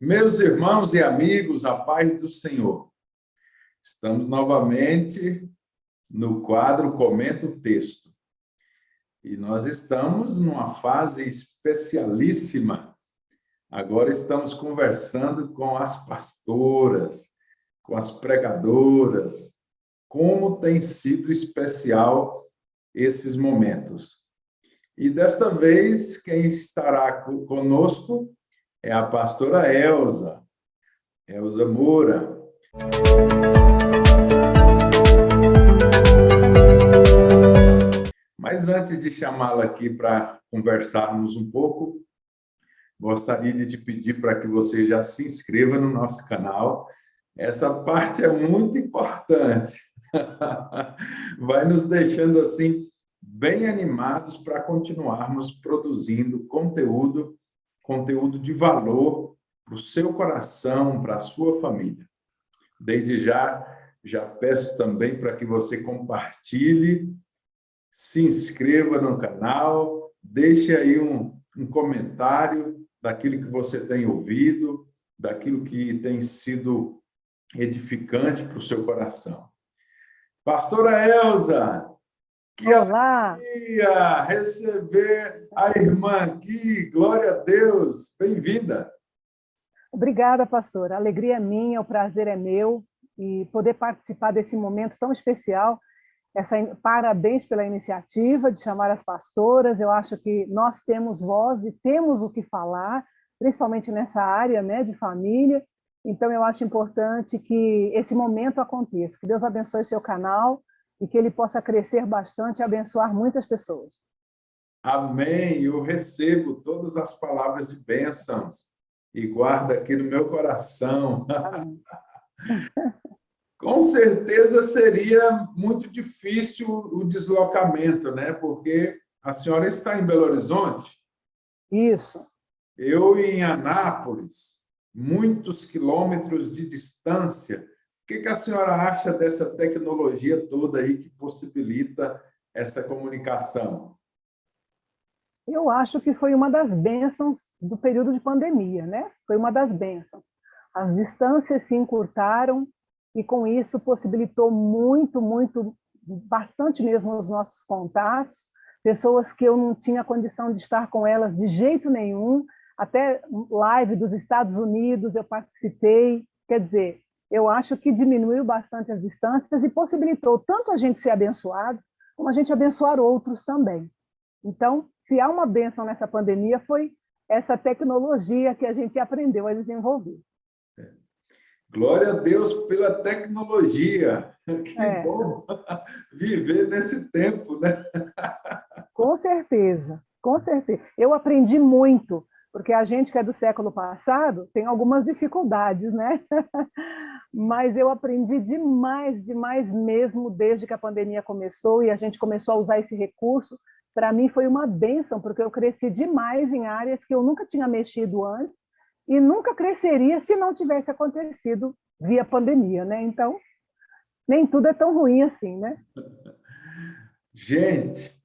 Meus irmãos e amigos, a paz do Senhor. Estamos novamente no quadro Comenta o Texto. E nós estamos numa fase especialíssima. Agora estamos conversando com as pastoras, com as pregadoras, como tem sido especial esses momentos. E desta vez, quem estará conosco é a pastora Elza Moura. Mas antes de chamá-la aqui para conversarmos um pouco, gostaria de te pedir para que você já se inscreva no nosso canal. Essa parte é muito importante. Vai nos deixando assim bem animados para continuarmos produzindo conteúdo de valor para o seu coração, para a sua família. Desde já peço também para que você compartilhe, se inscreva no canal, deixe aí um comentário daquilo que você tem ouvido, daquilo que tem sido edificante para o seu coração. Pastora Elza, que Olá! alegria receber a irmã aqui, glória a Deus, bem-vinda. Obrigada, pastora. A alegria é minha, o prazer é meu, e poder participar desse momento tão especial. Parabéns pela iniciativa de chamar as pastoras. Eu acho que nós temos voz e temos o que falar, principalmente nessa área, né, de família. Então, eu acho importante que esse momento aconteça. Que Deus abençoe seu canal e que ele possa crescer bastante e abençoar muitas pessoas. Amém. Eu recebo todas as palavras de bênçãos e guardo aqui no meu coração. Amém. Com certeza seria muito difícil o deslocamento, né? Porque a senhora está em Belo Horizonte. Isso. Eu em Anápolis, muitos quilômetros de distância. O que a senhora acha dessa tecnologia toda aí que possibilita essa comunicação? Eu acho que foi uma das bênçãos do período de pandemia, né? Foi uma das bênçãos. As distâncias se encurtaram e com isso possibilitou bastante mesmo os nossos contatos, pessoas que eu não tinha condição de estar com elas de jeito nenhum, até live dos Estados Unidos eu participei, quer dizer, eu acho que diminuiu bastante as distâncias e possibilitou tanto a gente ser abençoado, como a gente abençoar outros também. Então, se há uma bênção nessa pandemia, foi essa tecnologia que a gente aprendeu a desenvolver. Glória a Deus pela tecnologia. Que bom viver nesse tempo, né? Com certeza, com certeza. Eu aprendi muito, porque a gente que é do século passado tem algumas dificuldades, né? Mas eu aprendi demais mesmo desde que a pandemia começou e a gente começou a usar esse recurso. Para mim foi uma bênção, porque eu cresci demais em áreas que eu nunca tinha mexido antes e nunca cresceria se não tivesse acontecido via pandemia, né? Então, nem tudo é tão ruim assim, né? Gente,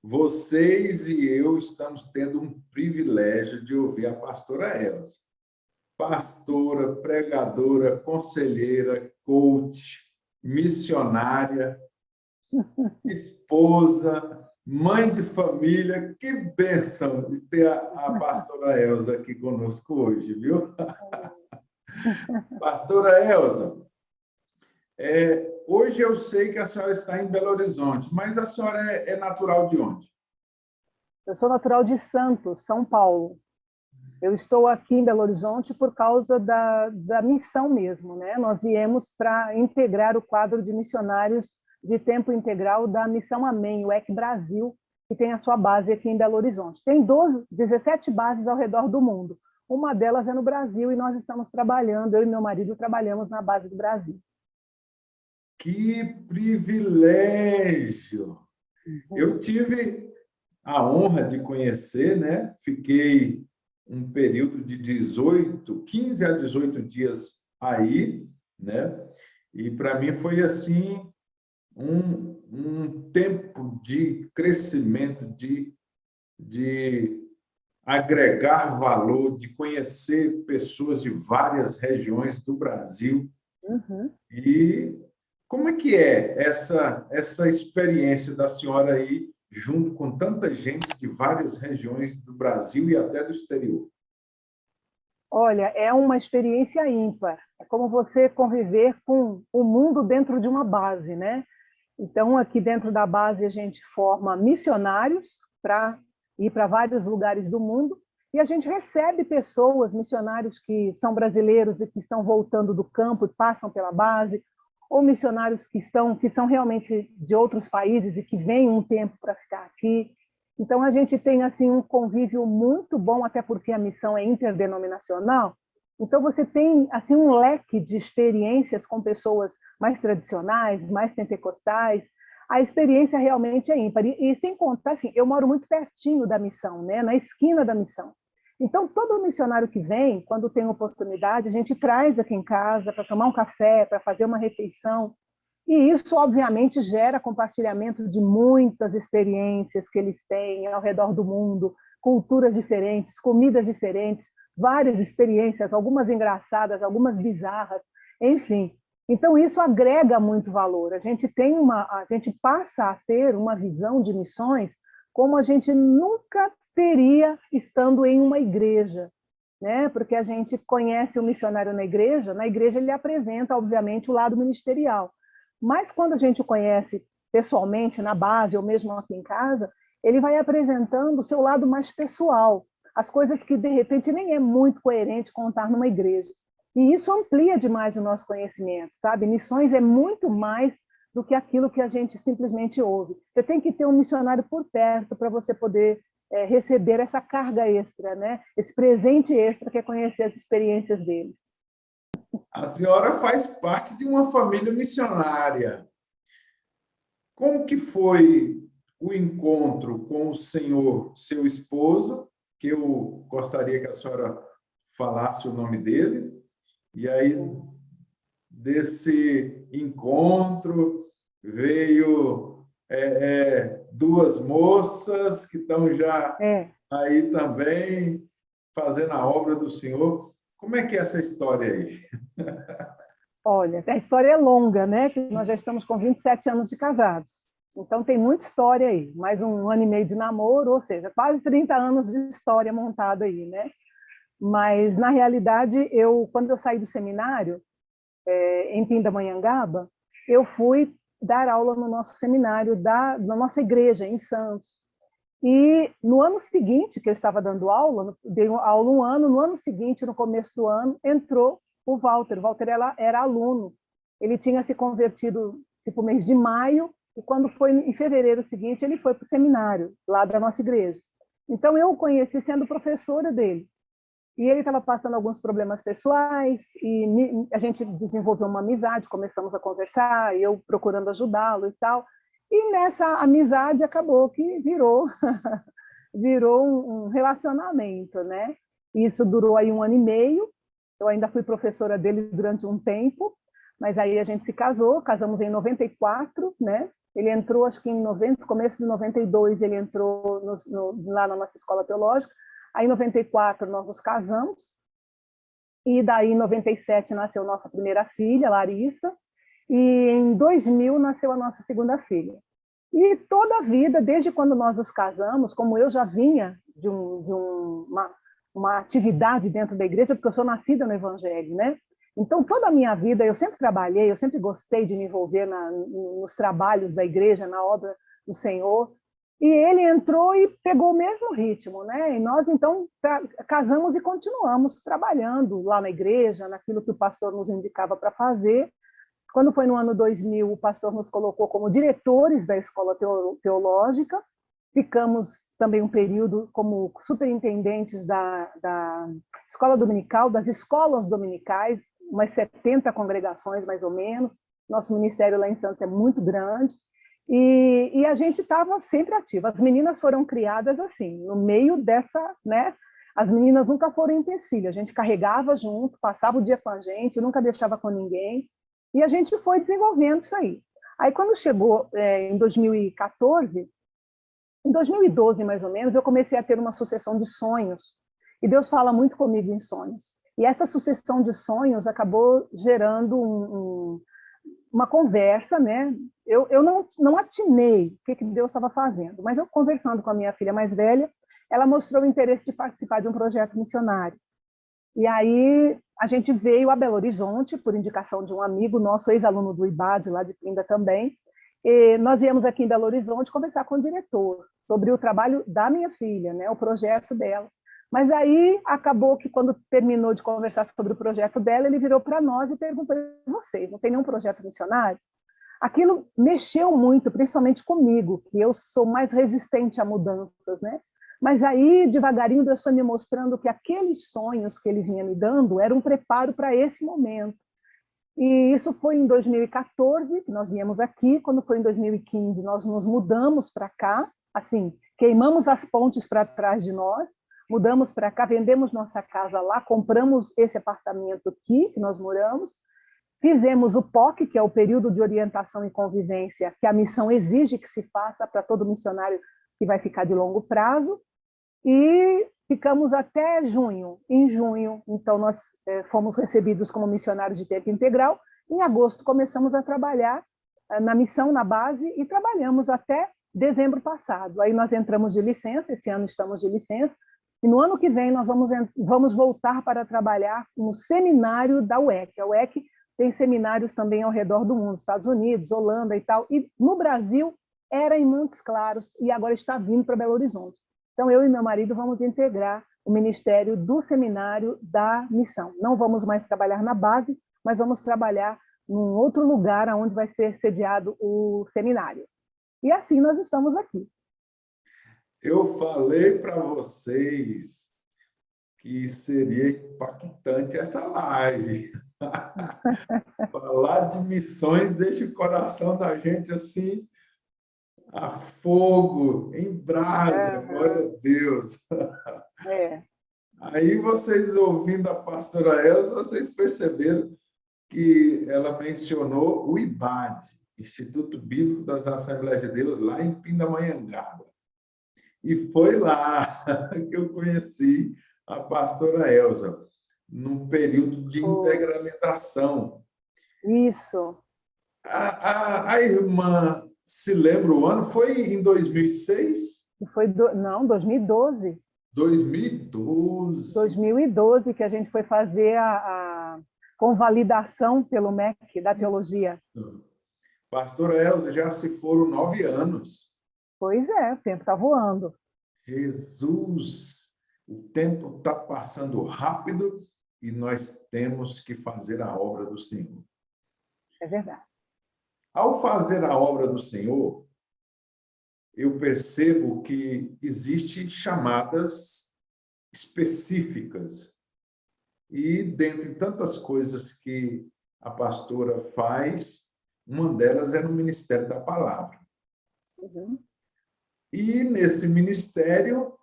vocês e eu estamos tendo um privilégio de ouvir a pastora Elza. Pastora, pregadora, conselheira, coach, missionária, esposa, mãe de família. Que bênção de ter a pastora Elza aqui conosco hoje, viu? Pastora Elza, hoje eu sei que a senhora está em Belo Horizonte, mas a senhora é natural de onde? Eu sou natural de Santos, São Paulo. Eu estou aqui em Belo Horizonte por causa da missão mesmo, né? Nós viemos para integrar o quadro de missionários de tempo integral da Missão Amém, o EC Brasil, que tem a sua base aqui em Belo Horizonte. Tem 17 bases ao redor do mundo. Uma delas é no Brasil e nós estamos trabalhando, eu e meu marido trabalhamos na base do Brasil. Que privilégio! Eu tive a honra de conhecer, né? Fiquei um período de 15 a 18 dias aí, né? E para mim foi assim um tempo de crescimento, de agregar valor, de conhecer pessoas de várias regiões do Brasil. Uhum. E como é que é essa experiência da senhora aí, junto com tanta gente de várias regiões do Brasil e até do exterior? Olha, é uma experiência ímpar. É como você conviver com o mundo dentro de uma base, né? Então, aqui dentro da base, a gente forma missionários para ir para vários lugares do mundo e a gente recebe pessoas, missionários que são brasileiros e que estão voltando do campo e passam pela base, ou missionários que são realmente de outros países e que vêm um tempo para ficar aqui. Então, a gente tem assim um convívio muito bom, até porque a missão é interdenominacional. Então, você tem assim um leque de experiências com pessoas mais tradicionais, mais pentecostais. A experiência realmente é ímpar. E sem contar, assim, eu moro muito pertinho da missão, né? Na esquina da missão. Então, todo missionário que vem, quando tem oportunidade, a gente traz aqui em casa para tomar um café, para fazer uma refeição. E isso, obviamente, gera compartilhamento de muitas experiências que eles têm ao redor do mundo, culturas diferentes, comidas diferentes, várias experiências, algumas engraçadas, algumas bizarras, enfim. Então, isso agrega muito valor. A gente passa a ter uma visão de missões como a gente nunca teria estando em uma igreja, né? Porque a gente conhece o missionário na igreja ele apresenta, obviamente, o lado ministerial. Mas quando a gente o conhece pessoalmente, na base, ou mesmo aqui em casa, ele vai apresentando o seu lado mais pessoal, as coisas que, de repente, nem é muito coerente contar numa igreja. E isso amplia demais o nosso conhecimento, sabe? Missões é muito mais do que aquilo que a gente simplesmente ouve. Você tem que ter um missionário por perto para você poder receber essa carga extra, né? Esse presente extra que é conhecer as experiências dele. A senhora faz parte de uma família missionária. Como que foi o encontro com o senhor, seu esposo, que eu gostaria que a senhora falasse o nome dele, e aí desse encontro veio duas moças que estão já É. aí também fazendo a obra do senhor. Como é que é essa história aí? Olha, a história é longa, né? Nós já estamos com 27 anos de casados. Então tem muita história aí. Mais um ano e meio de namoro, ou seja, quase 30 anos de história montada aí, né? Mas, na realidade, quando eu saí do seminário, em Pindamonhangaba, eu fui dar aula no nosso seminário, na nossa igreja, em Santos. E no ano seguinte, que eu estava dando aula, dei aula um ano, no ano seguinte, no começo do ano, entrou o Walter. O Walter era aluno. Ele tinha se convertido tipo mês de maio, e quando foi em fevereiro seguinte, ele foi para o seminário, lá da nossa igreja. Então, eu o conheci sendo professora dele. E ele estava passando alguns problemas pessoais, e a gente desenvolveu uma amizade, começamos a conversar, eu procurando ajudá-lo e tal. E nessa amizade acabou que virou um relacionamento, né? Isso durou aí um ano e meio. Eu ainda fui professora dele durante um tempo, mas aí a gente se casamos em 94, né? Ele entrou, acho que em 90, começo de 92, ele entrou lá na nossa escola teológica. Aí, em 94, nós nos casamos. E daí, em 97, nasceu nossa primeira filha, Larissa. E em 2000, nasceu a nossa segunda filha. E toda a vida, desde quando nós nos casamos, como eu já vinha de uma atividade dentro da igreja, porque eu sou nascida no Evangelho, né? Então, toda a minha vida, eu sempre trabalhei, eu sempre gostei de me envolver nos trabalhos da igreja, na obra do Senhor. E ele entrou e pegou o mesmo ritmo, né? E nós, então, casamos e continuamos trabalhando lá na igreja, naquilo que o pastor nos indicava para fazer. Quando foi no ano 2000, o pastor nos colocou como diretores da escola teológica. Ficamos também um período como superintendentes da escola dominical, das escolas dominicais, umas 70 congregações, mais ou menos. Nosso ministério lá em Santos é muito grande. E a gente estava sempre ativa. As meninas foram criadas assim, no meio dessa, né? As meninas nunca foram empecilho. A gente carregava junto, passava o dia com a gente, nunca deixava com ninguém. E a gente foi desenvolvendo isso aí. Aí, quando chegou em 2014, Em 2012, mais ou menos, eu comecei a ter uma sucessão de sonhos. E Deus fala muito comigo em sonhos. E essa sucessão de sonhos acabou gerando uma conversa, né? Eu não atinei o que Deus estava fazendo, mas eu conversando com a minha filha mais velha, ela mostrou o interesse de participar de um projeto missionário. E aí a gente veio a Belo Horizonte, por indicação de um amigo nosso, ex-aluno do IBAD, lá de Pinda também. E nós viemos aqui em Belo Horizonte conversar com o diretor sobre o trabalho da minha filha, né, o projeto dela. Mas aí acabou que quando terminou de conversar sobre o projeto dela, ele virou para nós e perguntou: vocês não tem nenhum projeto missionário? Aquilo mexeu muito, principalmente comigo, que eu sou mais resistente a mudanças, né? Mas aí, devagarinho, Deus foi me mostrando que aqueles sonhos que ele vinha me dando eram um preparo para esse momento. E isso foi em 2014, que nós viemos aqui. Quando foi em 2015, nós nos mudamos para cá, assim, queimamos as pontes para trás de nós, mudamos para cá, vendemos nossa casa lá, compramos esse apartamento aqui, que nós moramos, fizemos o POC, que é o período de orientação e convivência, que a missão exige que se faça para todo missionário que vai ficar de longo prazo, e ficamos até junho. Em junho, então, nós fomos recebidos como missionários de tempo integral. Em agosto, começamos a trabalhar na missão, na base, e trabalhamos até dezembro passado. Aí nós entramos de licença, esse ano estamos de licença, e no ano que vem nós vamos voltar para trabalhar no seminário da UEC. A UEC tem seminários também ao redor do mundo, Estados Unidos, Holanda e tal, e no Brasil era em Montes Claros, e agora está vindo para Belo Horizonte. Então, eu e meu marido vamos integrar o ministério do seminário da missão. Não vamos mais trabalhar na base, mas vamos trabalhar num outro lugar onde vai ser sediado o seminário. E assim nós estamos aqui. Eu falei para vocês que seria impactante essa live. Falar de missões deixa o coração da gente assim a fogo, em brasa, glória a Deus. É. Aí vocês ouvindo a pastora Elza, vocês perceberam que ela mencionou o IBAD, Instituto Bíblico das Assembleias de Deus, lá em Pindamonhangaba. E foi lá que eu conheci a pastora Elza, num período de integralização. Isso. A irmã se lembra o ano? Foi em 2006? Não, 2012. 2012. 2012 que a gente foi fazer a convalidação pelo MEC da teologia. Pastora Elza, já se foram 9 anos. Pois é, o tempo está voando. Jesus, o tempo está passando rápido e nós temos que fazer a obra do Senhor. É verdade. Ao fazer a obra do Senhor, eu percebo que existem chamadas específicas. E, dentre tantas coisas que a pastora faz, uma delas é no Ministério da Palavra. Uhum. E, nesse ministério,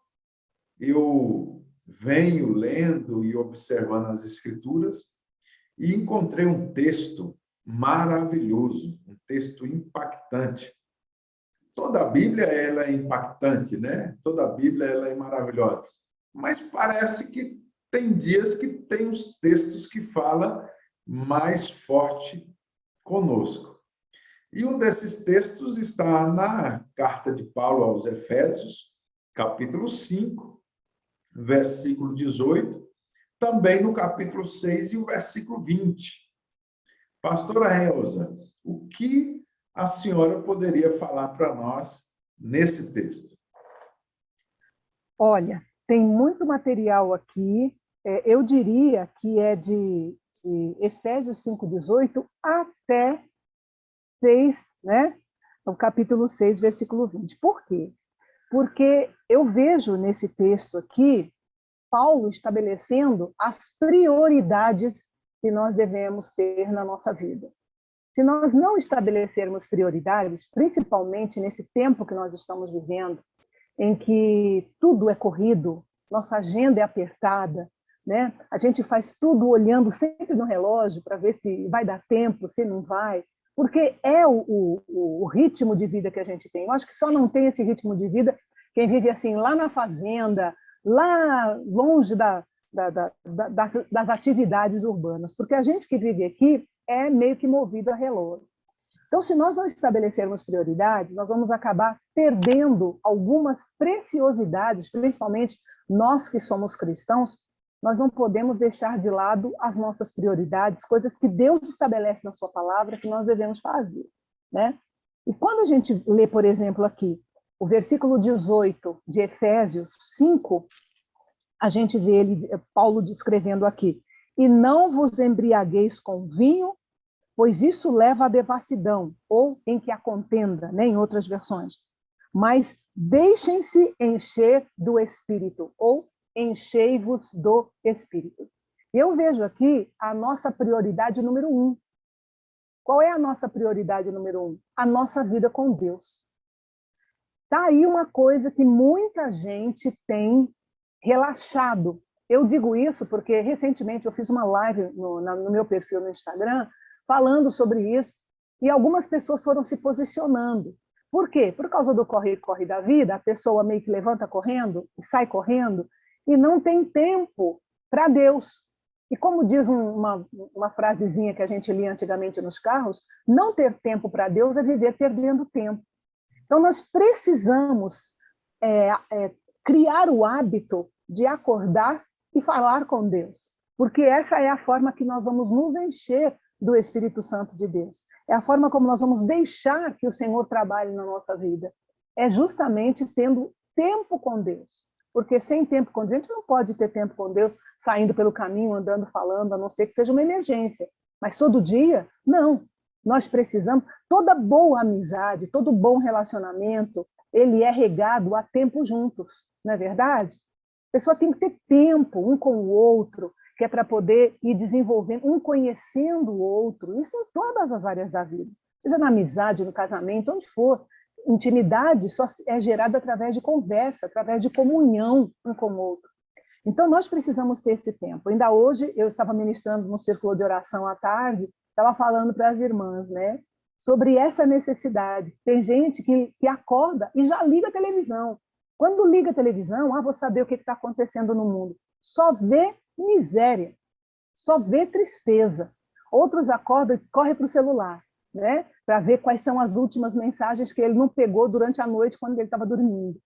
eu venho lendo e observando as Escrituras e encontrei um texto maravilhoso, um texto impactante. Toda a Bíblia ela é impactante, né? Toda a Bíblia ela é maravilhosa. Mas parece que tem dias que tem os textos que falam mais forte conosco. E um desses textos está na carta de Paulo aos Efésios, capítulo 5, versículo 18, também no capítulo 6 e o versículo 20. Pastora Elza, o que a senhora poderia falar para nós nesse texto? Olha, tem muito material aqui. Eu diria que é de Efésios 5:18 até 6, né? O capítulo 6, versículo 20. Por quê? Porque eu vejo nesse texto aqui Paulo estabelecendo as prioridades que nós devemos ter na nossa vida. Se nós não estabelecermos prioridades, principalmente nesse tempo que nós estamos vivendo, em que tudo é corrido, nossa agenda é apertada, né? A gente faz tudo olhando sempre no relógio para ver se vai dar tempo, se não vai, porque é o ritmo de vida que a gente tem. Eu acho que só não tem esse ritmo de vida quem vive assim lá na fazenda, lá longe das atividades urbanas, porque a gente que vive aqui é meio que movido a relógio. Então, se nós não estabelecermos prioridades, nós vamos acabar perdendo algumas preciosidades, principalmente nós que somos cristãos, nós não podemos deixar de lado as nossas prioridades, coisas que Deus estabelece na sua palavra que nós devemos fazer, né? E quando a gente lê, por exemplo, aqui, o versículo 18 de Efésios 5, a gente vê Paulo descrevendo aqui: e não vos embriagueis com vinho, pois isso leva à devassidão, ou em que há contenda, né, em outras versões. Mas deixem-se encher do Espírito, ou enchei-vos do Espírito. Eu vejo aqui a nossa prioridade número 1. Qual é a nossa prioridade número 1? A nossa vida com Deus. Está aí uma coisa que muita gente tem relaxado. Eu digo isso porque recentemente eu fiz uma live no meu perfil no Instagram falando sobre isso e algumas pessoas foram se posicionando. Por quê? Por causa do corre-corre da vida, a pessoa meio que levanta correndo e sai correndo e não tem tempo para Deus. E como diz uma frasezinha que a gente lia antigamente nos carros, não ter tempo para Deus é viver perdendo tempo. Então, nós precisamos criar o hábito de acordar e falar com Deus, porque essa é a forma que nós vamos nos encher do Espírito Santo de Deus. É a forma como nós vamos deixar que o Senhor trabalhe na nossa vida. É justamente tendo tempo com Deus. Porque sem tempo com Deus, a gente não pode ter tempo com Deus saindo pelo caminho, andando, falando, a não ser que seja uma emergência. Mas todo dia, não. Nós precisamos, toda boa amizade, todo bom relacionamento, ele é regado a tempo juntos, não é verdade? A pessoa tem que ter tempo um com o outro, que é para poder ir desenvolvendo, um conhecendo o outro, isso em todas as áreas da vida, seja na amizade, no casamento, onde for. Intimidade só é gerada através de conversa, através de comunhão um com o outro. Então, nós precisamos ter esse tempo. Ainda hoje, eu estava ministrando no círculo de oração à tarde, estava falando para as irmãs, né, sobre essa necessidade. Tem gente que acorda e já liga a televisão. Quando liga a televisão, vou saber o que está acontecendo no mundo. Só vê miséria, só vê tristeza. Outros acordam e correm para o celular, né, para ver quais são as últimas mensagens que ele não pegou durante a noite quando ele estava dormindo.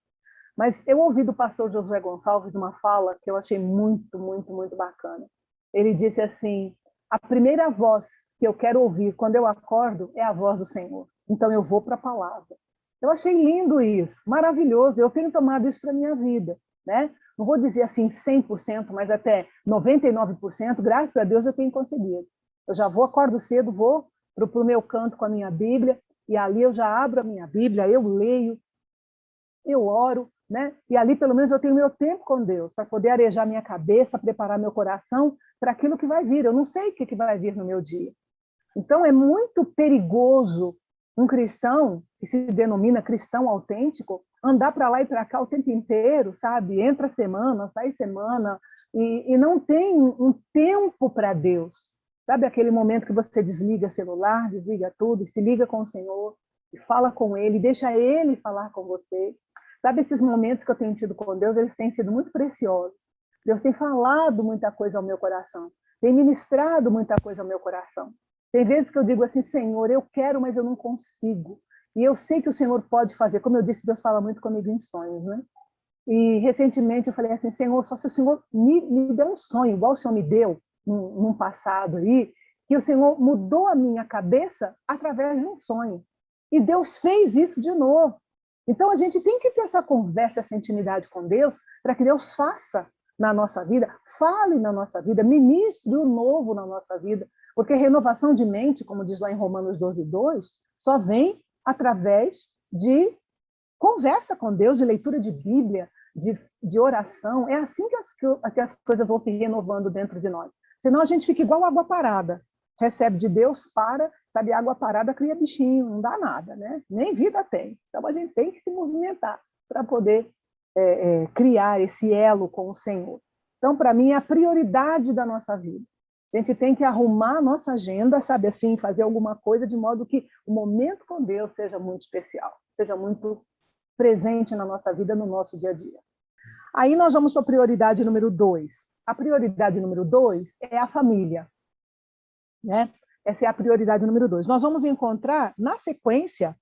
Mas eu ouvi do pastor Josué Gonçalves uma fala que eu achei muito, muito, muito bacana. Ele disse assim: a primeira voz que eu quero ouvir quando eu acordo é a voz do Senhor. Então eu vou para a palavra. Eu achei lindo isso, maravilhoso. Eu tenho tomado isso para a minha vida, né? Não vou dizer assim 100%, mas até 99%, graças a Deus eu tenho conseguido. Eu já acordo cedo, vou para o meu canto com a minha Bíblia, e ali eu já abro a minha Bíblia, eu leio, eu oro, né? E ali pelo menos eu tenho meu tempo com Deus, para poder arejar minha cabeça, preparar meu coração para aquilo que vai vir. Eu não sei o que vai vir no meu dia. Então é muito perigoso um cristão, que se denomina cristão autêntico, andar para lá e para cá o tempo inteiro, sabe? Entra semana, sai semana, e não tem um tempo para Deus. Sabe aquele momento que você desliga o celular, desliga tudo, e se liga com o Senhor, e fala com Ele, deixa Ele falar com você. Sabe, esses momentos que eu tenho tido com Deus, eles têm sido muito preciosos. Deus tem falado muita coisa ao meu coração, tem ministrado muita coisa ao meu coração. Tem vezes que eu digo assim: Senhor, eu quero, mas eu não consigo. E eu sei que o Senhor pode fazer. Como eu disse, Deus fala muito comigo em sonhos, né? E recentemente eu falei assim: Senhor, só se o Senhor me deu um sonho, igual o Senhor me deu num passado aí, que o Senhor mudou a minha cabeça através de um sonho. E Deus fez isso de novo. Então, a gente tem que ter essa conversa, essa intimidade com Deus, para que Deus faça na nossa vida, fale na nossa vida, ministre o novo na nossa vida, porque renovação de mente, como diz lá em Romanos 12:2, só vem através de conversa com Deus, de leitura de Bíblia, de oração. É assim que as coisas vão se renovando dentro de nós. Senão a gente fica igual água parada. Recebe de Deus, sabe, água parada cria bichinho, não dá nada, né? Nem vida tem. Então a gente tem que se movimentar para poder criar esse elo com o Senhor. Então, para mim, é a prioridade da nossa vida. A gente tem que arrumar a nossa agenda, sabe assim, fazer alguma coisa de modo que o momento com Deus seja muito especial, seja muito presente na nossa vida, no nosso dia a dia. Aí nós vamos para a prioridade número 2. A prioridade número 2 é a família, né? Essa é a prioridade número 2. Nós vamos encontrar, na sequência,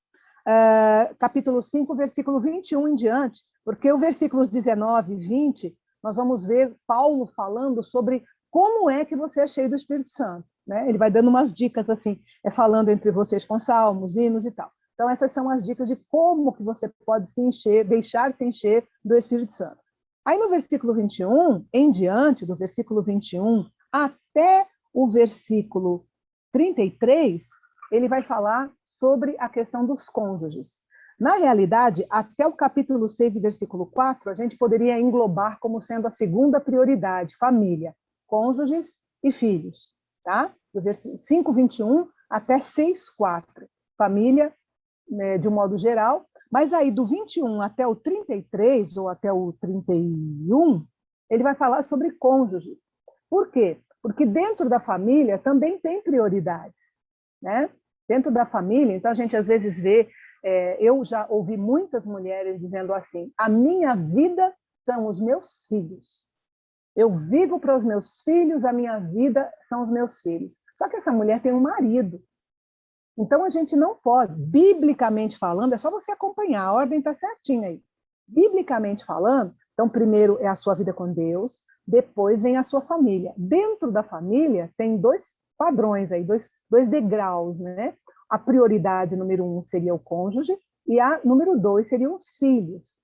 capítulo 5, versículo 21 em diante, porque os versículos 19 e 20, nós vamos ver Paulo falando sobre como é que você é cheio do Espírito Santo, né? Ele vai dando umas dicas assim, falando entre vocês com salmos, hinos e tal. Então, essas são as dicas de como que você pode se encher, deixar se encher do Espírito Santo. Aí no versículo 21, em diante, do versículo 21 até o versículo 33, ele vai falar sobre a questão dos cônjuges. Na realidade, até o capítulo 6, versículo 4, a gente poderia englobar como sendo a segunda prioridade, família, cônjuges e filhos, tá? Do versículo 5, 21 até 6, 4, família, né, de um modo geral, mas aí do 21 até o 33, ou até o 31, ele vai falar sobre cônjuge. Por quê? Porque dentro da família também tem prioridades, né? Dentro da família, então a gente às vezes vê, eu já ouvi muitas mulheres dizendo assim, a minha vida são os meus filhos. Eu vivo para os meus filhos, a minha vida são os meus filhos. Só que essa mulher tem um marido. Então a gente não pode, biblicamente falando, é só você acompanhar, a ordem está certinha aí. Biblicamente falando, então primeiro é a sua vida com Deus, depois vem a sua família. Dentro da família tem dois padrões aí, dois degraus, né? A prioridade número 1 seria o cônjuge e a número 2 seriam os filhos.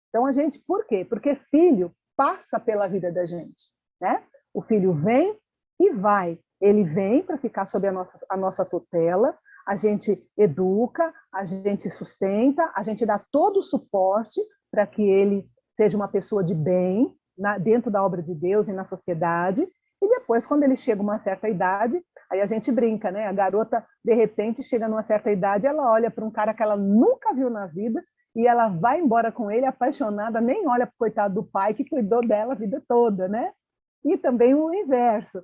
Então a gente, por quê? Porque filho passa pela vida da gente, né? O filho vem e vai. Ele vem para ficar sob a nossa tutela, a gente educa, a gente sustenta, a gente dá todo o suporte para que ele seja uma pessoa de bem dentro da obra de Deus e na sociedade. E depois, quando ele chega a uma certa idade, aí a gente brinca, né? A garota, de repente, chega numa certa idade, ela olha para um cara que ela nunca viu na vida e ela vai embora com ele apaixonada, nem olha para o coitado do pai que cuidou dela a vida toda, né? E também o inverso.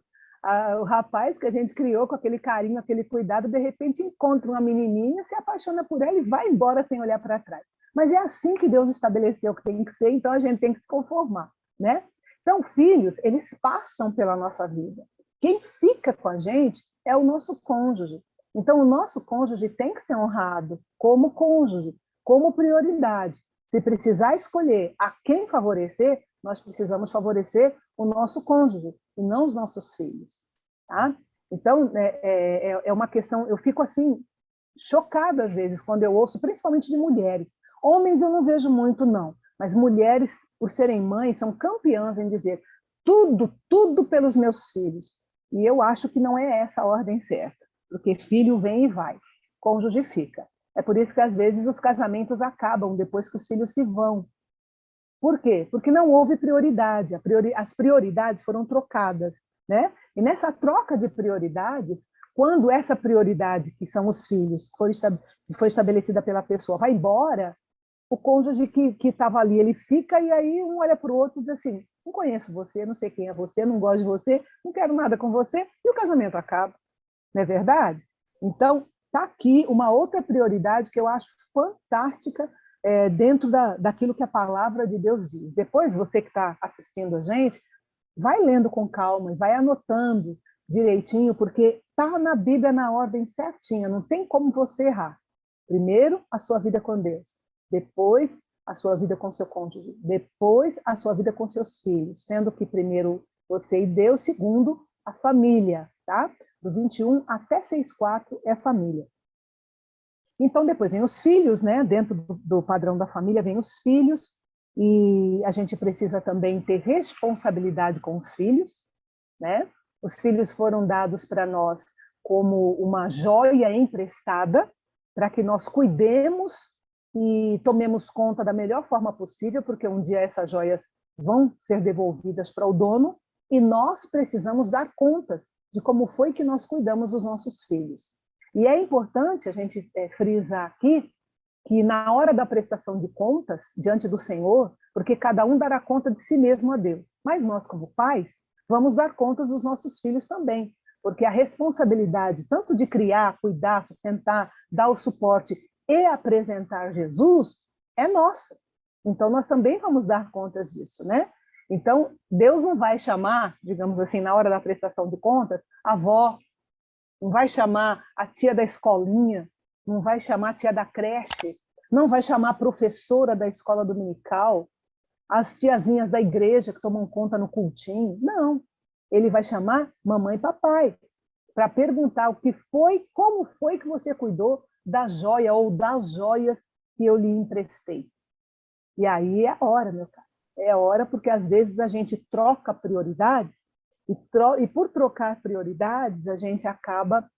O rapaz que a gente criou com aquele carinho, aquele cuidado, de repente encontra uma menininha, se apaixona por ela e vai embora sem olhar para trás. Mas é assim que Deus estabeleceu que tem que ser, então a gente tem que se conformar, né? Então, filhos, eles passam pela nossa vida. Quem fica com a gente é o nosso cônjuge. Então, o nosso cônjuge tem que ser honrado como cônjuge, como prioridade. Se precisar escolher a quem favorecer, nós precisamos favorecer o nosso cônjuge e não os nossos filhos, tá? Então, é uma questão, eu fico assim, chocada às vezes quando eu ouço, principalmente de mulheres. Homens eu não vejo muito, não, mas mulheres, por serem mães, são campeãs em dizer tudo pelos meus filhos. E eu acho que não é essa a ordem certa, porque filho vem e vai, cônjuge fica. É por isso que às vezes os casamentos acabam depois que os filhos se vão. Por quê? Porque não houve prioridade, as prioridades foram trocadas, né? E nessa troca de prioridades, quando essa prioridade, que são os filhos, foi estabelecida pela pessoa, vai embora, o cônjuge que estava ali, ele fica e aí um olha para o outro e diz assim, não conheço você, não sei quem é você, não gosto de você, não quero nada com você, e o casamento acaba, não é verdade? Então, está aqui uma outra prioridade que eu acho fantástica, dentro daquilo que a palavra de Deus diz. Depois, você que está assistindo a gente, vai lendo com calma e vai anotando direitinho, porque está na Bíblia na ordem certinha, não tem como você errar. Primeiro, a sua vida com Deus. Depois, a sua vida com seu cônjuge. Depois, a sua vida com seus filhos. Sendo que primeiro você e Deus, segundo, a família, tá? Do 21 até 6,4 é família. Então, depois vem os filhos, né? Dentro do padrão da família vem os filhos, e a gente precisa também ter responsabilidade com os filhos, né? Os filhos foram dados para nós como uma joia emprestada, para que nós cuidemos e tomemos conta da melhor forma possível, porque um dia essas joias vão ser devolvidas para o dono, e nós precisamos dar contas de como foi que nós cuidamos dos nossos filhos. E é importante a gente frisar aqui que na hora da prestação de contas diante do Senhor, porque cada um dará conta de si mesmo a Deus, mas nós como pais vamos dar contas dos nossos filhos também, porque a responsabilidade tanto de criar, cuidar, sustentar, dar o suporte e apresentar Jesus é nossa. Então, nós também vamos dar contas disso, né? Então, Deus não vai chamar, digamos assim, na hora da prestação de contas, a avó, não vai chamar a tia da escolinha, não vai chamar a tia da creche, não vai chamar a professora da escola dominical, as tiazinhas da igreja que tomam conta no cultinho. Não. Ele vai chamar mamãe e papai para perguntar o que foi, como foi que você cuidou da joia ou das joias que eu lhe emprestei. E aí é a hora, meu caro. É a hora porque às vezes a gente troca prioridades e por trocar prioridades a gente acaba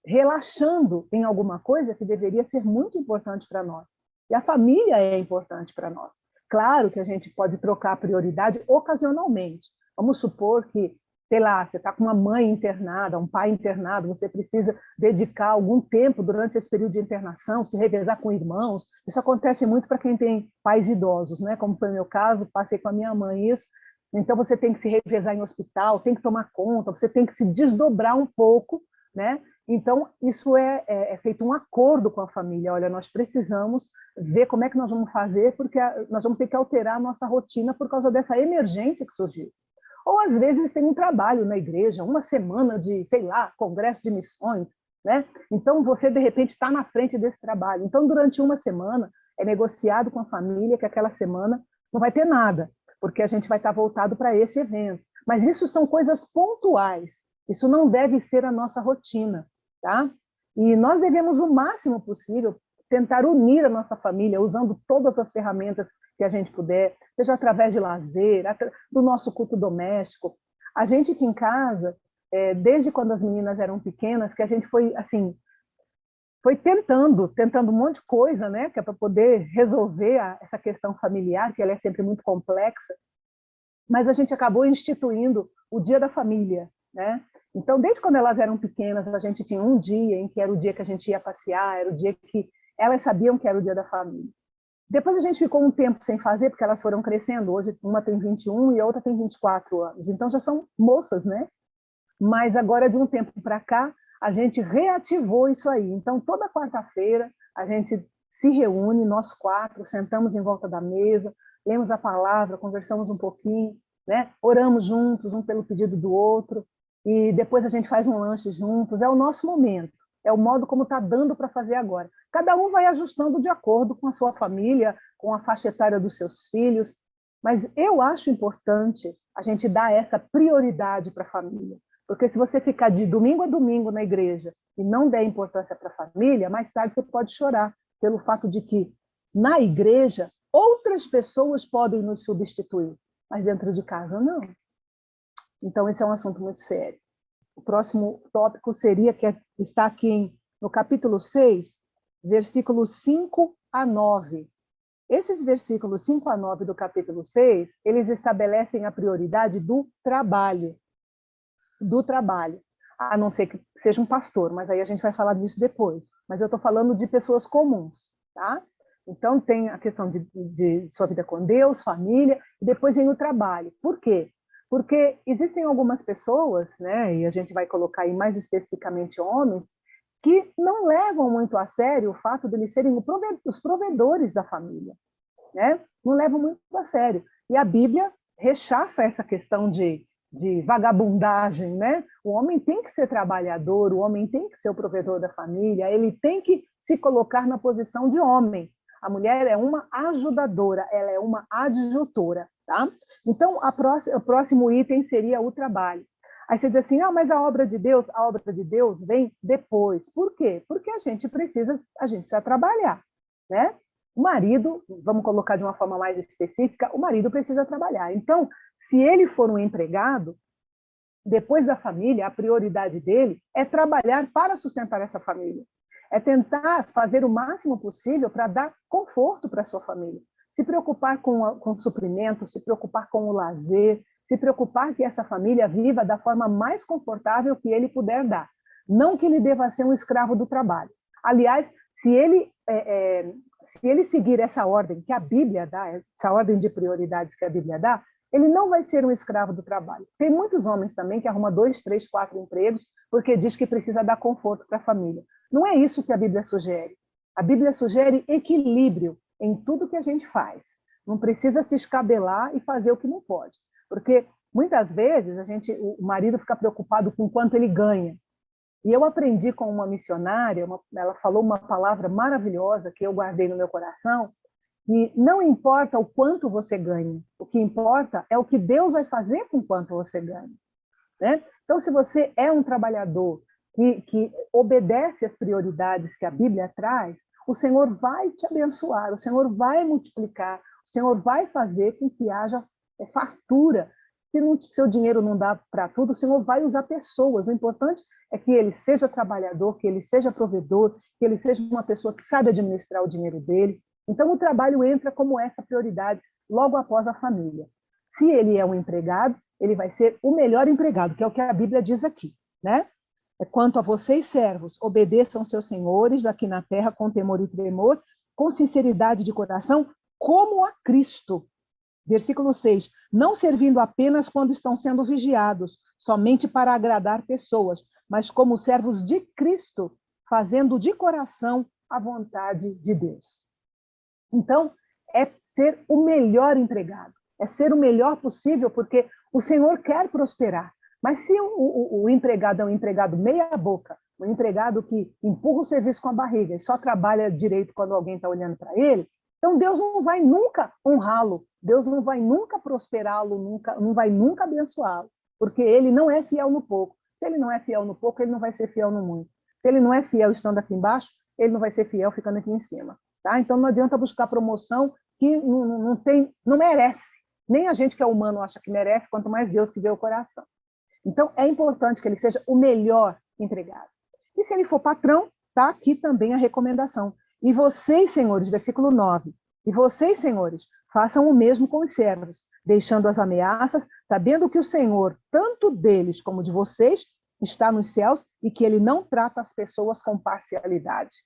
relaxando em alguma coisa que deveria ser muito importante para nós. E a família é importante para nós. Claro que a gente pode trocar a prioridade ocasionalmente. Vamos supor que, sei lá, você está com uma mãe internada, um pai internado, você precisa dedicar algum tempo durante esse período de internação, se revezar com irmãos. Isso acontece muito para quem tem pais idosos, né? Como foi o meu caso, passei com a minha mãe isso. Então, você tem que se revezar em hospital, tem que tomar conta, você tem que se desdobrar um pouco, né? Então, isso é feito um acordo com a família. Olha, nós precisamos ver como é que nós vamos fazer, porque nós vamos ter que alterar a nossa rotina por causa dessa emergência que surgiu. Ou, às vezes, tem um trabalho na igreja, uma semana de, sei lá, congresso de missões, né? Então, você, de repente, está na frente desse trabalho. Então, durante uma semana, é negociado com a família que aquela semana não vai ter nada, porque a gente vai estar voltado para esse evento. Mas isso são coisas pontuais. Isso não deve ser a nossa rotina, tá? E nós devemos, o máximo possível, tentar unir a nossa família, usando todas as ferramentas que a gente puder, seja através de lazer, do nosso culto doméstico. A gente aqui em casa, desde quando as meninas eram pequenas, que a gente foi, assim, foi tentando um monte de coisa, né, que é para poder resolver essa questão familiar, que ela é sempre muito complexa, mas a gente acabou instituindo o Dia da Família, né? Então, desde quando elas eram pequenas, a gente tinha um dia em que era o dia que a gente ia passear, era o dia que elas sabiam que era o Dia da Família. Depois a gente ficou um tempo sem fazer, porque elas foram crescendo. Hoje uma tem 21 e a outra tem 24 anos. Então já são moças, né? Mas agora, de um tempo para cá, a gente reativou isso aí. Então, toda quarta-feira, a gente se reúne, nós quatro, sentamos em volta da mesa, lemos a palavra, conversamos um pouquinho, né? Oramos juntos, um pelo pedido do outro, e depois a gente faz um lanche juntos. É o nosso momento, é o modo como está dando para fazer agora. Cada um vai ajustando de acordo com a sua família, com a faixa etária dos seus filhos, mas eu acho importante a gente dar essa prioridade para a família. Porque se você ficar de domingo a domingo na igreja e não der importância para a família, mais tarde você pode chorar pelo fato de que na igreja outras pessoas podem nos substituir, mas dentro de casa não. Então esse é um assunto muito sério. O próximo tópico seria, que está aqui no capítulo 6, versículos 5 a 9. Esses versículos 5 a 9 do capítulo 6, eles estabelecem a prioridade do trabalho. A não ser que seja um pastor, mas aí a gente vai falar disso depois. Mas eu estou falando de pessoas comuns, tá? Então tem a questão de sua vida com Deus, família, e depois vem o trabalho. Por quê? Porque existem algumas pessoas, né, e a gente vai colocar aí mais especificamente homens, que não levam muito a sério o fato de eles serem os provedores da família, né? Não levam muito a sério. E a Bíblia rechaça essa questão de vagabundagem, né? O homem tem que ser trabalhador, o homem tem que ser o provedor da família, ele tem que se colocar na posição de homem. A mulher é uma ajudadora, ela é uma adjutora, tá? Então, o próximo item seria o trabalho. Aí você diz assim, mas a obra de Deus vem depois. Por quê? Porque a gente precisa trabalhar, né? O marido, vamos colocar de uma forma mais específica, o marido precisa trabalhar. Então, se ele for um empregado, depois da família, a prioridade dele é trabalhar para sustentar essa família. É tentar fazer o máximo possível para dar conforto para a sua família. Se preocupar com o suprimento, se preocupar com o lazer, se preocupar que essa família viva da forma mais confortável que ele puder dar. Não que ele deva ser um escravo do trabalho. Aliás, se ele seguir essa ordem que a Bíblia dá, essa ordem de prioridades que a Bíblia dá, ele não vai ser um escravo do trabalho. Tem muitos homens também que arrumam 2, 3, 4 empregos porque diz que precisa dar conforto para a família. Não é isso que a Bíblia sugere. A Bíblia sugere equilíbrio em tudo que a gente faz. Não precisa se escabelar e fazer o que não pode. Porque, muitas vezes, o marido fica preocupado com quanto ele ganha. E eu aprendi com uma missionária, ela falou uma palavra maravilhosa que eu guardei no meu coração, e não importa o quanto você ganha, o que importa é o que Deus vai fazer com o quanto você ganha. Né? Então, se você é um trabalhador que obedece às prioridades que a Bíblia traz, o Senhor vai te abençoar, o Senhor vai multiplicar, o Senhor vai fazer com que haja fartura. Se o seu dinheiro não dá para tudo, o Senhor vai usar pessoas. O importante é que ele seja trabalhador, que ele seja provedor, que ele seja uma pessoa que sabe administrar o dinheiro dele. Então, o trabalho entra como essa prioridade logo após a família. Se ele é um empregado, ele vai ser o melhor empregado, que é o que a Bíblia diz aqui, né? Quanto a vocês, servos, obedeçam seus senhores aqui na terra com temor e tremor, com sinceridade de coração, como a Cristo. Versículo 6. Não servindo apenas quando estão sendo vigiados, somente para agradar pessoas, mas como servos de Cristo, fazendo de coração a vontade de Deus. Então, é ser o melhor empregado, é ser o melhor possível, porque o Senhor quer prosperar. Mas se o empregado é um empregado meia boca, um empregado que empurra o serviço com a barriga e só trabalha direito quando alguém está olhando para ele, então Deus não vai nunca honrá-lo, Deus não vai nunca prosperá-lo, não vai nunca abençoá-lo, porque ele não é fiel no pouco. Se ele não é fiel no pouco, ele não vai ser fiel no muito. Se ele não é fiel estando aqui embaixo, ele não vai ser fiel ficando aqui em cima. Tá? Então não adianta buscar promoção que não merece. Nem a gente que é humano acha que merece, quanto mais Deus que vê o coração. Então é importante que ele seja o melhor empregado. E se ele for patrão, está aqui também a recomendação. E vocês, senhores, versículo 9, e vocês, senhores, façam o mesmo com os servos, deixando as ameaças, sabendo que o Senhor, tanto deles como de vocês, está nos céus e que ele não trata as pessoas com parcialidade.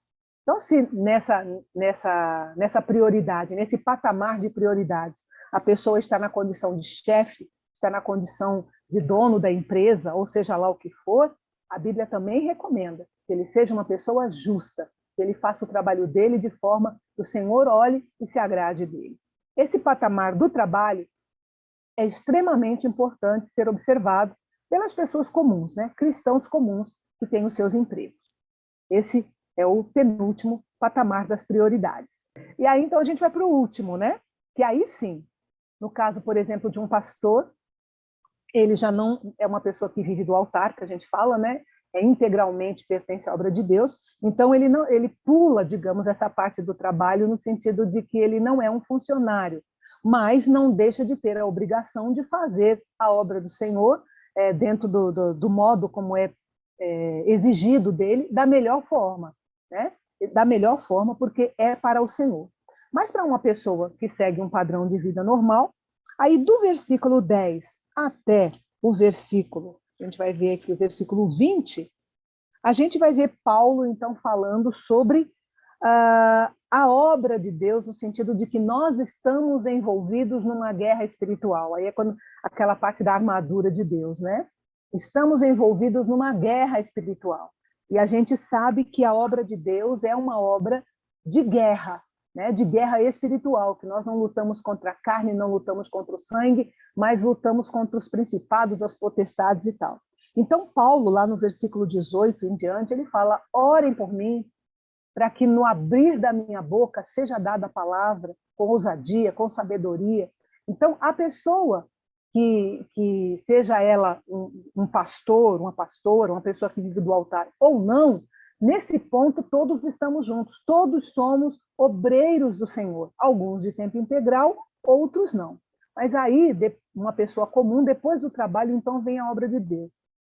Então, se nessa prioridade, nesse patamar de prioridades, a pessoa está na condição de chefe, está na condição de dono da empresa, ou seja lá o que for, a Bíblia também recomenda que ele seja uma pessoa justa, que ele faça o trabalho dele de forma que o Senhor olhe e se agrade dele. Esse patamar do trabalho é extremamente importante ser observado pelas pessoas comuns, né? Cristãos comuns que têm os seus empregos. Esse é o penúltimo patamar das prioridades. E aí, então, a gente vai para o último, né? Que aí sim, no caso, por exemplo, de um pastor, ele já não é uma pessoa que vive do altar, que a gente fala, né? É integralmente pertence à obra de Deus, então ele pula, digamos, essa parte do trabalho no sentido de que ele não é um funcionário, mas não deixa de ter a obrigação de fazer a obra do Senhor dentro do modo como é exigido dele, da melhor forma, né? Da melhor forma, porque é para o Senhor. Mas para uma pessoa que segue um padrão de vida normal, aí do versículo 10 até o versículo, a gente vai ver aqui o versículo 20, a gente vai ver Paulo, então, falando sobre a obra de Deus, no sentido de que nós estamos envolvidos numa guerra espiritual. Aí é quando aquela parte da armadura de Deus, né? Estamos envolvidos numa guerra espiritual. E a gente sabe que a obra de Deus é uma obra de guerra, né? De guerra espiritual, que nós não lutamos contra a carne, não lutamos contra o sangue, mas lutamos contra os principados, as potestades e tal. Então, Paulo, lá no versículo 18 em diante, ele fala: orem por mim, para que no abrir da minha boca seja dada a palavra com ousadia, com sabedoria. Então, a pessoa que seja ela um pastor, uma pastora, uma pessoa que vive do altar ou não, nesse ponto todos estamos juntos, todos somos obreiros do Senhor, alguns de tempo integral, outros não. Mas aí, uma pessoa comum, depois do trabalho, então vem a obra de Deus.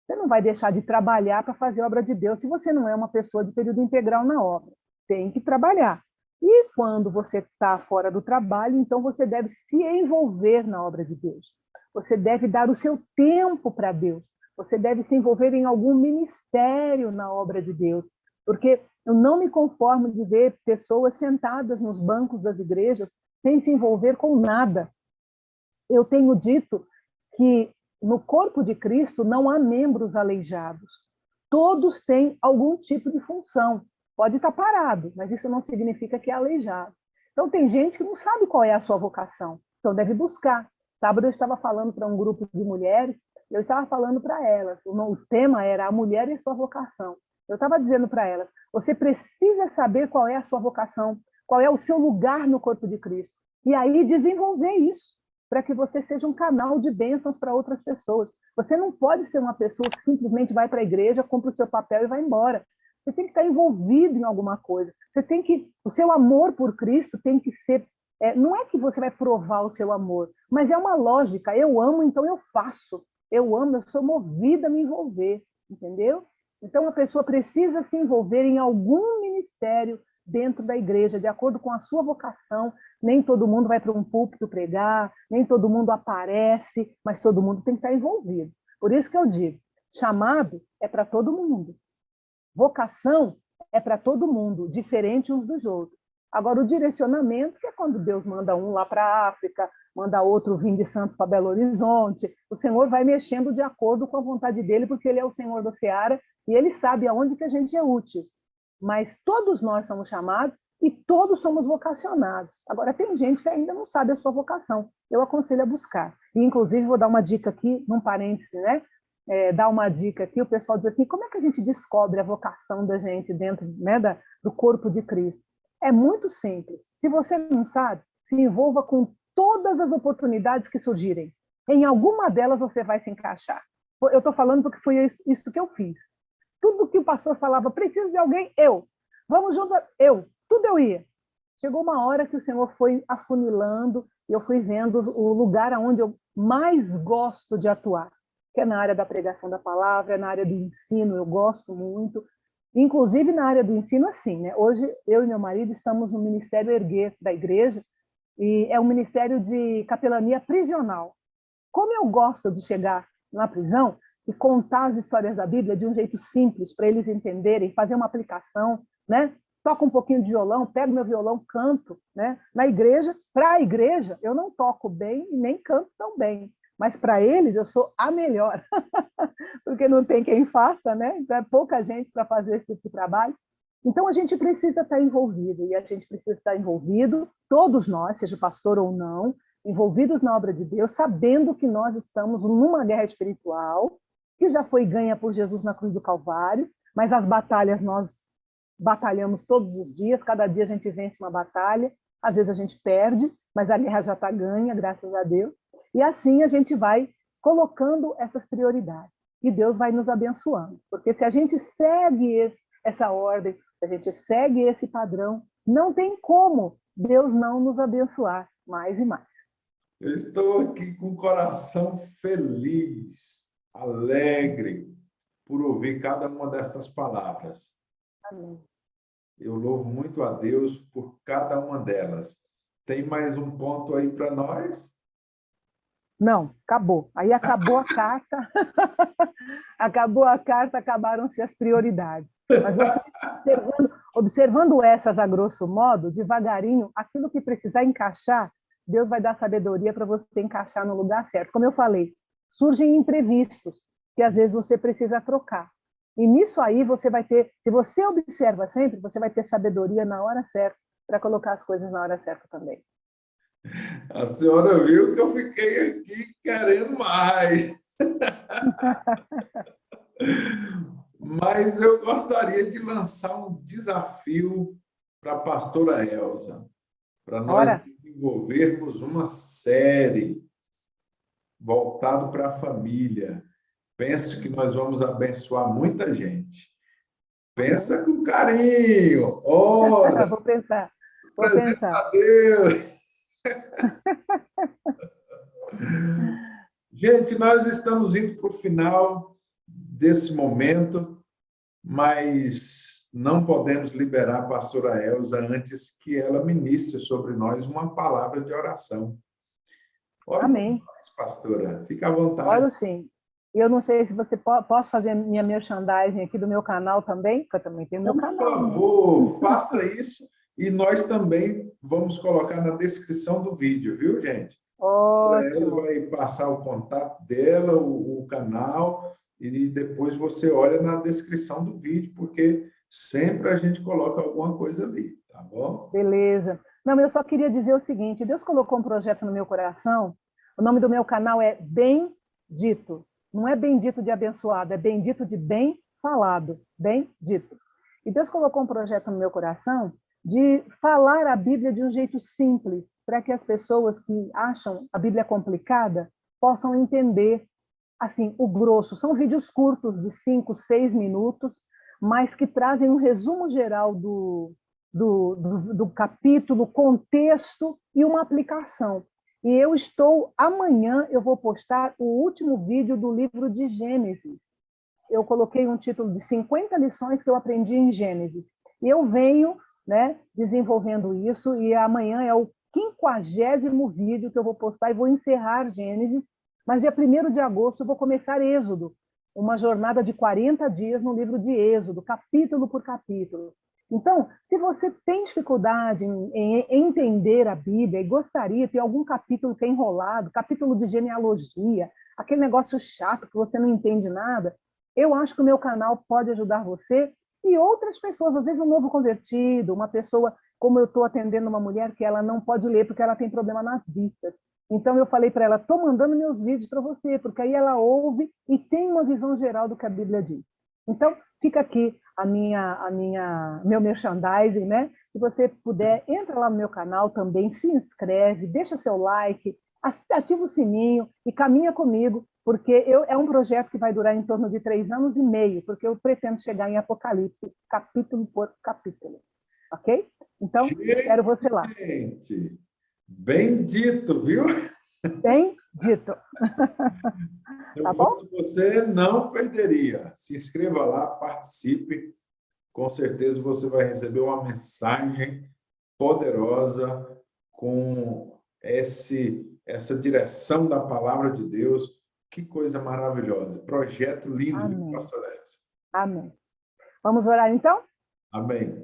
Você não vai deixar de trabalhar para fazer a obra de Deus se você não é uma pessoa de período integral na obra. Tem que trabalhar. E quando você está fora do trabalho, então você deve se envolver na obra de Deus. Você deve dar o seu tempo para Deus. Você deve se envolver em algum ministério na obra de Deus. Porque eu não me conformo de ver pessoas sentadas nos bancos das igrejas sem se envolver com nada. Eu tenho dito que no corpo de Cristo não há membros aleijados. Todos têm algum tipo de função. Pode estar parado, mas isso não significa que é aleijado. Então, tem gente que não sabe qual é a sua vocação, então deve buscar. Sábado eu estava falando para um grupo de mulheres, eu estava falando para elas, o tema era a mulher e sua vocação. Eu estava dizendo para elas, você precisa saber qual é a sua vocação, qual é o seu lugar no corpo de Cristo, e aí desenvolver isso, para que você seja um canal de bênçãos para outras pessoas. Você não pode ser uma pessoa que simplesmente vai para a igreja, cumpre o seu papel e vai embora. Você tem que estar envolvido em alguma coisa. O seu amor por Cristo tem que ser, não é que você vai provar o seu amor, mas é uma lógica. Eu amo, então eu faço. Eu amo, eu sou movida a me envolver, entendeu? Então a pessoa precisa se envolver em algum ministério dentro da igreja, de acordo com a sua vocação. Nem todo mundo vai para um púlpito pregar, nem todo mundo aparece, mas todo mundo tem que estar envolvido. Por isso que eu digo, chamado é para todo mundo. Vocação é para todo mundo, diferente uns dos outros. Agora, o direcionamento, que é quando Deus manda um lá para a África, manda outro vir de Santos para Belo Horizonte, o Senhor vai mexendo de acordo com a vontade dele, porque ele é o Senhor da seara e ele sabe aonde que a gente é útil. Mas todos nós somos chamados e todos somos vocacionados. Agora, tem gente que ainda não sabe a sua vocação. Eu aconselho a buscar. E, inclusive, vou dar uma dica aqui, num parêntese, né? Dar uma dica aqui, o pessoal diz assim, como é que a gente descobre a vocação da gente dentro, né, do corpo de Cristo? É muito simples. Se você não sabe, se envolva com todas as oportunidades que surgirem. Em alguma delas você vai se encaixar. Eu estou falando porque foi isso que eu fiz. Tudo que o pastor falava, preciso de alguém, eu. Vamos junto, eu. Tudo eu ia. Chegou uma hora que o Senhor foi afunilando e eu fui vendo o lugar onde eu mais gosto de atuar, que é na área da pregação da palavra, na área do ensino, eu gosto muito. Inclusive na área do ensino, assim, né? Hoje, eu e meu marido estamos no Ministério Erguer da igreja, e é um ministério de capelania prisional. Como eu gosto de chegar na prisão e contar as histórias da Bíblia de um jeito simples, para eles entenderem, fazer uma aplicação, né? Toco um pouquinho de violão, pego meu violão, canto, né? Na igreja, para a igreja, eu não toco bem e nem canto tão bem. Mas para eles eu sou a melhor, porque não tem quem faça, né? Então é pouca gente para fazer esse tipo de trabalho. Então a gente precisa estar envolvido, e a gente precisa estar envolvido, todos nós, seja pastor ou não, envolvidos na obra de Deus, sabendo que nós estamos numa guerra espiritual, que já foi ganha por Jesus na cruz do Calvário, mas as batalhas nós batalhamos todos os dias, cada dia a gente vence uma batalha, às vezes a gente perde, mas a guerra já está ganha, graças a Deus. E assim a gente vai colocando essas prioridades. E Deus vai nos abençoando. Porque se a gente segue essa ordem, se a gente segue esse padrão, não tem como Deus não nos abençoar mais e mais. Eu estou aqui com o coração feliz, alegre, por ouvir cada uma destas palavras. Amém. Eu louvo muito a Deus por cada uma delas. Tem mais um ponto aí para nós? Não, acabou. Aí acabou a carta, acabou a carta, acabaram-se as prioridades. Mas você, observando essas a grosso modo, devagarinho, aquilo que precisar encaixar, Deus vai dar sabedoria para você encaixar no lugar certo. Como eu falei, surgem imprevistos, que às vezes você precisa trocar. E nisso aí você vai ter, se você observa sempre, você vai ter sabedoria na hora certa, para colocar as coisas na hora certa também. A senhora viu que eu fiquei aqui querendo mais. Mas eu gostaria de lançar um desafio para a pastora Elza, para nós desenvolvermos uma série voltada para a família. Penso que nós vamos abençoar muita gente. Pensa com carinho. Ora, Vou pensar. a Deus. Gente, nós estamos indo para o final desse momento, mas não podemos liberar a pastora Elza antes que ela ministre sobre nós uma palavra de oração. Ore Amém. por nós, pastora. Fique à vontade. Oro sim. E eu não sei se você posso fazer minha merchandising aqui do meu canal também, porque eu também tenho meu canal. Por favor, faça isso e nós também vamos colocar na descrição do vídeo, viu, gente? Ótimo. Ela vai passar o contato dela, o canal, e depois você olha na descrição do vídeo, porque sempre a gente coloca alguma coisa ali, tá bom? Beleza. Não, eu só queria dizer o seguinte, Deus colocou um projeto no meu coração, o nome do meu canal é Bendito. Não é bendito de abençoado, é bendito de bem falado, bendito. E Deus colocou um projeto no meu coração de falar a Bíblia de um jeito simples, para que as pessoas que acham a Bíblia complicada possam entender assim, o grosso. São vídeos curtos, de 5, 6 minutos, mas que trazem um resumo geral do capítulo, contexto e uma aplicação. E amanhã eu vou postar o último vídeo do livro de Gênesis. Eu coloquei um título de 50 lições que eu aprendi em Gênesis. E eu venho, né, desenvolvendo isso, e amanhã é o 50º vídeo que eu vou postar e vou encerrar Gênesis, mas dia 1º de agosto eu vou começar Êxodo, uma jornada de 40 dias no livro de Êxodo, capítulo por capítulo. Então, se você tem dificuldade em entender a Bíblia e gostaria, tem algum capítulo que é enrolado, capítulo de genealogia, aquele negócio chato que você não entende nada, eu acho que o meu canal pode ajudar você e outras pessoas, às vezes um novo convertido, uma pessoa, como eu estou atendendo uma mulher que ela não pode ler porque ela tem problema nas vistas. Então eu falei para ela, estou mandando meus vídeos para você, porque aí ela ouve e tem uma visão geral do que a Bíblia diz. Então, fica aqui meu merchandising, né? Se você puder, entra lá no meu canal também, se inscreve, deixa seu like, ativa o sininho e caminha comigo, porque é um projeto que vai durar em torno de 3 anos e meio, porque eu pretendo chegar em Apocalipse, capítulo por capítulo. Ok? Então, espero você lá. Gente, bem dito, viu? Bem dito. Se Tá eu bom? fosse você, não perderia. Se inscreva lá, participe. Com certeza você vai receber uma mensagem poderosa com essa direção da palavra de Deus. Que coisa maravilhosa. Projeto lindo, viu, Amém. pastor Edson? Amém. Vamos orar então? Amém.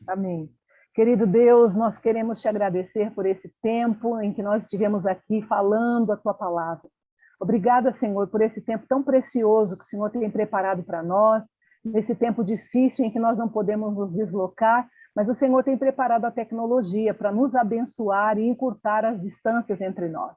Amém. Querido Deus, nós queremos te agradecer por esse tempo em que nós estivemos aqui falando a tua palavra. Obrigada, Senhor, por esse tempo tão precioso que o Senhor tem preparado para nós, nesse tempo difícil em que nós não podemos nos deslocar, mas o Senhor tem preparado a tecnologia para nos abençoar e encurtar as distâncias entre nós.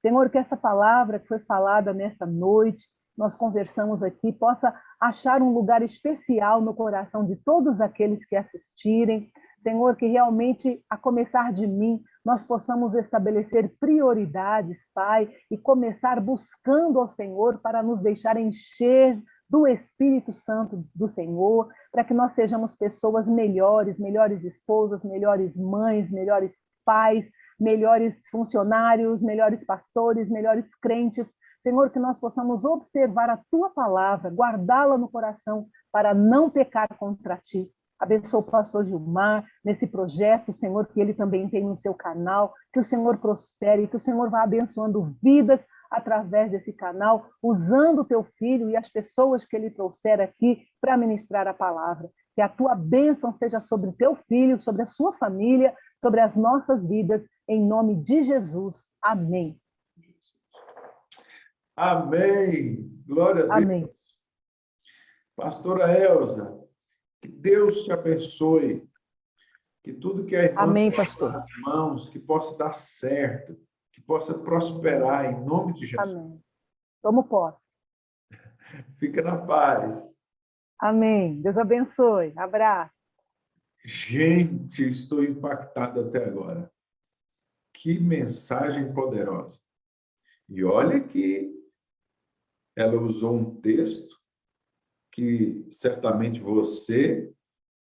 Senhor, que essa palavra que foi falada nessa noite, nós conversamos aqui, possa achar um lugar especial no coração de todos aqueles que assistirem. Senhor, que realmente, a começar de mim, nós possamos estabelecer prioridades, Pai, e começar buscando ao Senhor para nos deixar encher do Espírito Santo do Senhor, para que nós sejamos pessoas melhores, melhores esposas, melhores mães, melhores pais, melhores funcionários, melhores pastores, melhores crentes. Senhor, que nós possamos observar a Tua palavra, guardá-la no coração para não pecar contra Ti. Abençoa o pastor Gilmar nesse projeto, Senhor, que ele também tem no seu canal, que o Senhor prospere, que o Senhor vá abençoando vidas através desse canal, usando o Teu Filho e as pessoas que Ele trouxer aqui para ministrar a palavra. Que a Tua bênção seja sobre o Teu Filho, sobre a sua família, sobre as nossas vidas, em nome de Jesus. Amém. Amém. Glória a Deus. Amém. Pastora Elza, que Deus te abençoe. Que tudo que a irmã Amém, colocar pastor. nas mãos, que possa dar certo, que possa prosperar em nome de Jesus. Amém. Tomo posse. Fica na paz. Amém. Deus abençoe. Abraço. Gente, estou impactado até agora. Que mensagem poderosa. E olha que ela usou um texto que certamente você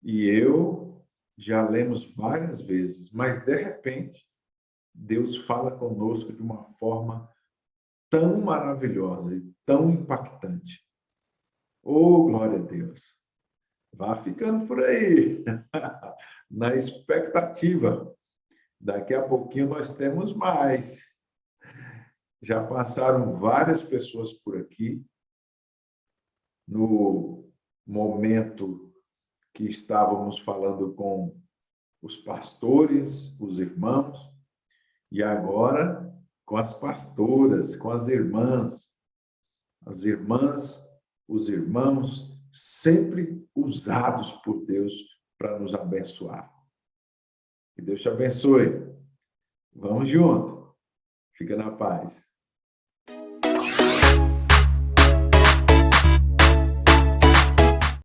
e eu já lemos várias vezes, mas de repente Deus fala conosco de uma forma tão maravilhosa e tão impactante. Oh, glória a Deus! Vá ficando por aí, na expectativa. Daqui a pouquinho nós temos mais. Já passaram várias pessoas por aqui. No momento que estávamos falando com os pastores, os irmãos, e agora com as pastoras, com as irmãs, os irmãos sempre usados por Deus para nos abençoar. Que Deus te abençoe. Vamos junto. Fica na paz.